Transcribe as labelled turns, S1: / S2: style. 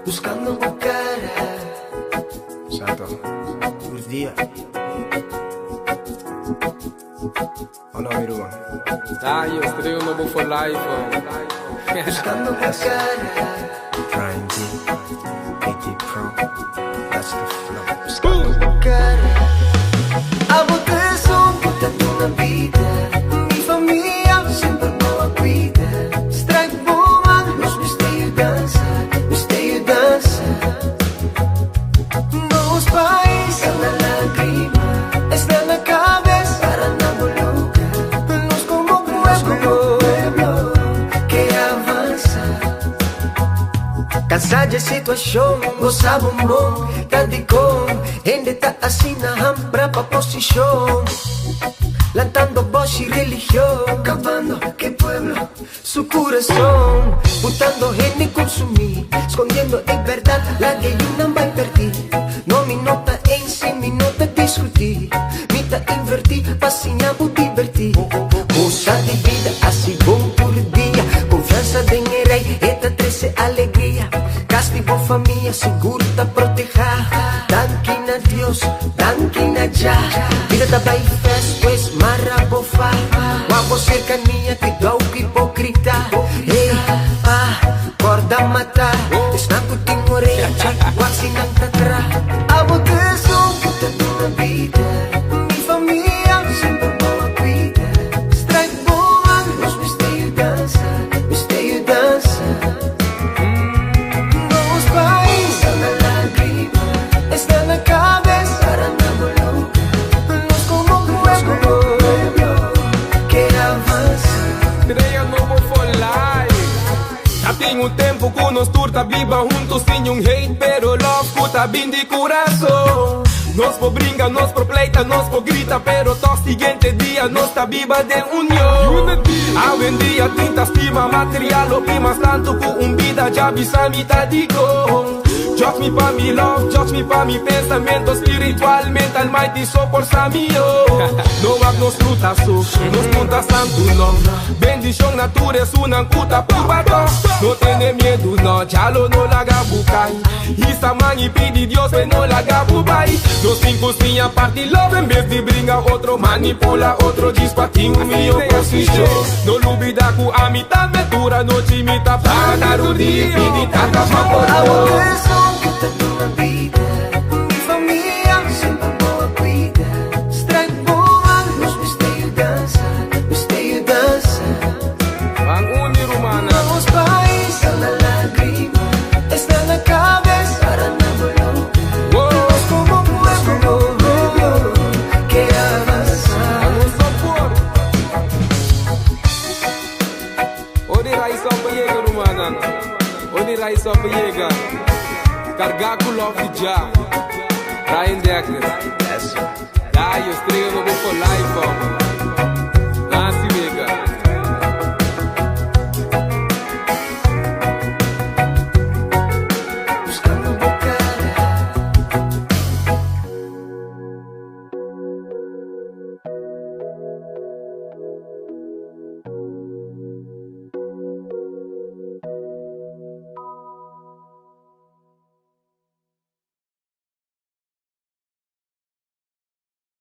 S1: buscando tu cara.
S2: Santo, por dia. Oh no, mi hermano.
S3: Yo estrego no voy for life.
S1: Buscando tu cara.
S2: Prime G, AT Pro, that's the flow.
S1: Buscando tu cara. Amo te son, botando na vida. Mi família sempre boa cuida. Strike boa, nos misterio dança. Misterio dança. Meus pais, está na lágrima. Está na cabeça, para na boluca. Nos como pueblo que avança. Cansado de situação, gozava um bom. Tá de com, ainda tá assim na rampra pra posição. Lantando voz y religión, cavando que pueblo, su corazón, botando gente consumir, escondiendo en verdad la que no va a invertir. No mi nota en sí, mi nota discutir, mi ta invertir, pasinha por divertir. Usa de vida así bom por día, confianza de rei, esta 13 alegría. Castigo família, seguro tá proteger. Danquina Deus, danquina já. Vida tá bem festa, pois marabofa. Guapo cercania, que dá o hipocrita. Ei, corda matar. Esnaco tem orelha, quase não tá atrás. Amo te som, puta na vida. Mi família, sempre boa cuida. Strike boa, nos misterio dança. Misterio dança. Está na cabeça, para na boluca. Nos como pueblo que avança.
S3: Estrego no voy for life. Já tem tempo que nós turta viva juntos sem hate, pero love puta bem de coração. Nos por brinca, nos por pleita, nos por grita, pero todo siguiente dia nos tá viva de união. Hoy en día tinta estima material, o que más tanto que vida já visa mitad digo. Judge me pa mi love, judge me pa mi pensamento espiritual, mental, mighty, so por samio. No hab nos frutas, nos puntas santo no. Bendición natureza, una puta pupato. No tiene miedo, no, chalo no la gabucay. Y saman y pidi Dios, que no la gabubay. Los cinco sin aparte love, en vez de brinca otro, manipula otro, dispatín, humillo posición. No lo olvida que a mitad me dura, no chimita, para dar un día, pidi tata,
S1: Amo puta na vida. Mi família sempre boa cuida. Strike boa, nos misterio dança. Misterio dança.
S3: Van unir humana.
S1: Meus pais, está na lágrima. Está na cabeça, para na boluca. Nos como pueblo que avança.
S3: Vamos sopor. Odi raiz op jega humana. Odi raiz op jega. Cargar com love já. Ryan Deckers.
S2: Yes, sir.
S3: Yo estrego no voy for life.